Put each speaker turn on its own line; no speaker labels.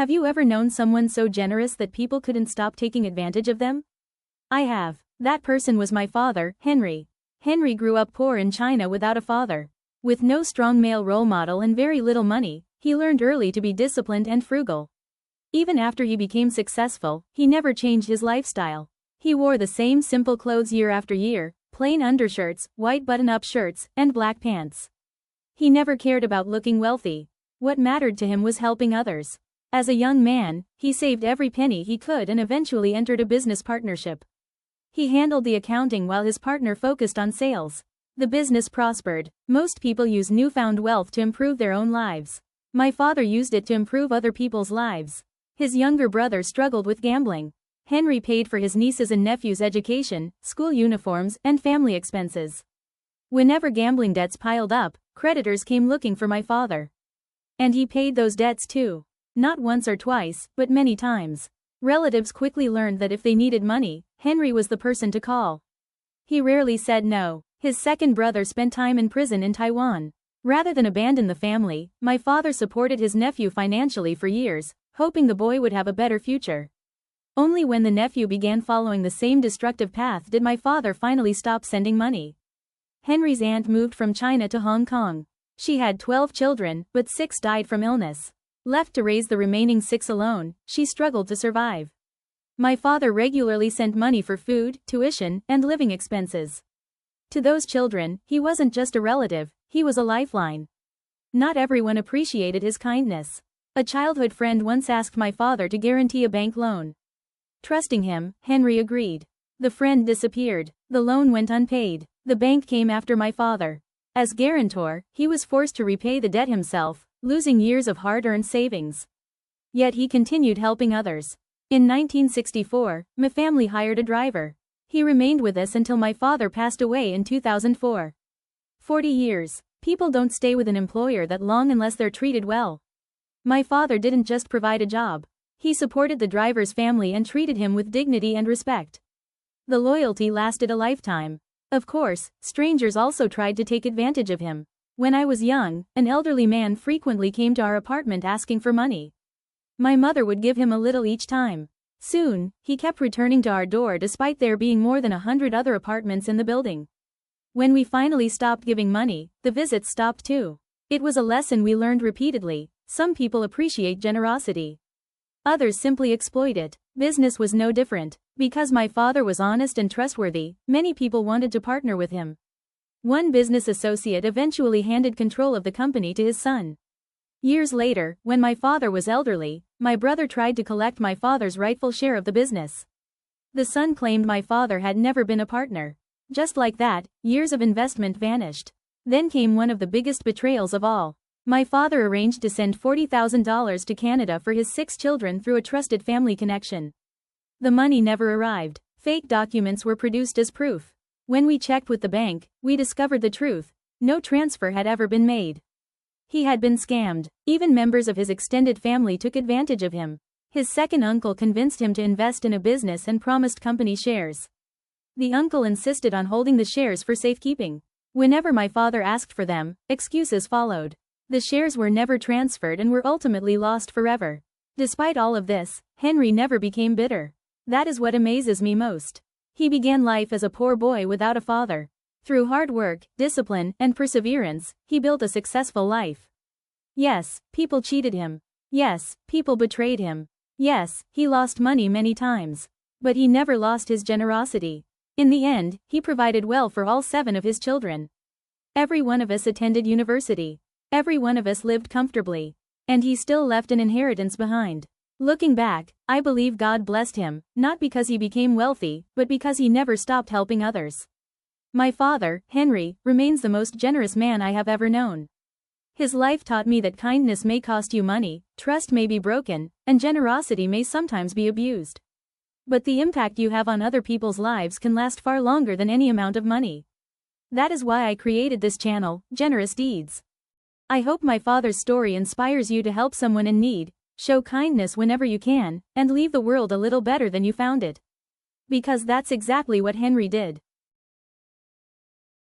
Have you ever known someone so generous that people couldn't stop taking advantage of them? I have. That person was my father, Henry. Henry grew up poor in China without a father. With no strong male role model and very little money, he learned early to be disciplined and frugal. Even after he became successful, he never changed his lifestyle. He wore the same simple clothes year after year, plain undershirts, white button-up shirts, and black pants. He never cared about looking wealthy. What mattered to him was helping others. As a young man, he saved every penny he could and eventually entered a business partnership. He handled the accounting while his partner focused on sales. The business prospered. Most people use newfound wealth to improve their own lives. My father used it to improve other people's lives. His younger brother struggled with gambling. Henry paid for his nieces' and nephews' education, school uniforms, and family expenses. Whenever gambling debts piled up, creditors came looking for my father. And he paid those debts too. Not once or twice, but many times. Relatives quickly learned that if they needed money, Henry was the person to call. He rarely said no. His second brother spent time in prison in Taiwan. Rather than abandon the family, my father supported his nephew financially for years, hoping the boy would have a better future. Only when the nephew began following the same destructive path did my father finally stop sending money. Henry's aunt moved from China to Hong Kong. She had 12 children, but 6 died from illness. Left to raise the remaining 6 alone, she struggled to survive. My father regularly sent money for food, tuition, and living expenses. To those children, he wasn't just a relative, he was a lifeline. Not everyone appreciated his kindness. A childhood friend once asked my father to guarantee a bank loan. Trusting him, Henry agreed. The friend disappeared. The loan went unpaid. The bank came after my father. As guarantor, he was forced to repay the debt himself, losing years of hard-earned savings. Yet he continued helping others. In 1964, my family hired a driver. He remained with us until my father passed away in 2004. 40 years. People don't stay with an employer that long unless they're treated well. My father didn't just provide a job. He supported the driver's family and treated him with dignity and respect. The loyalty lasted a lifetime. Of course, strangers also tried to take advantage of him. When I was young, an elderly man frequently came to our apartment asking for money. My mother would give him a little each time. Soon, he kept returning to our door despite there being more than 100 other apartments in the building. When we finally stopped giving money, the visits stopped too. It was a lesson we learned repeatedly. Some people appreciate generosity. Others simply exploit it. Business was no different. Because my father was honest and trustworthy, many people wanted to partner with him. One business associate eventually handed control of the company to his son. Years later, when my father was elderly, my brother tried to collect my father's rightful share of the business. The son claimed my father had never been a partner. Just like that, years of investment vanished. Then came one of the biggest betrayals of all. My father arranged to send $40,000 to Canada for his 6 children through a trusted family connection. The money never arrived. Fake documents were produced as proof. When we checked with the bank, we discovered the truth. No transfer had ever been made. He had been scammed. Even members of his extended family took advantage of him. His second uncle convinced him to invest in a business and promised company shares. The uncle insisted on holding the shares for safekeeping. Whenever my father asked for them, excuses followed. The shares were never transferred and were ultimately lost forever. Despite all of this, Henry never became bitter. That is what amazes me most. He began life as a poor boy without a father. Through hard work, discipline, and perseverance, he built a successful life. Yes, people cheated him. Yes, people betrayed him. Yes, he lost money many times. But he never lost his generosity. In the end, he provided well for all 7 of his children. Every one of us attended university. Every one of us lived comfortably. And he still left an inheritance behind. Looking back, I believe God blessed him, not because he became wealthy, but because he never stopped helping others. My father, Henry, remains the most generous man I have ever known. His life taught me that kindness may cost you money, trust may be broken, and generosity may sometimes be abused. But the impact you have on other people's lives can last far longer than any amount of money. That is why I created this channel, Generous Deeds. I hope my father's story inspires you to help someone in need, show kindness whenever you can, and leave the world a little better than you found it. Because that's exactly what Henry did.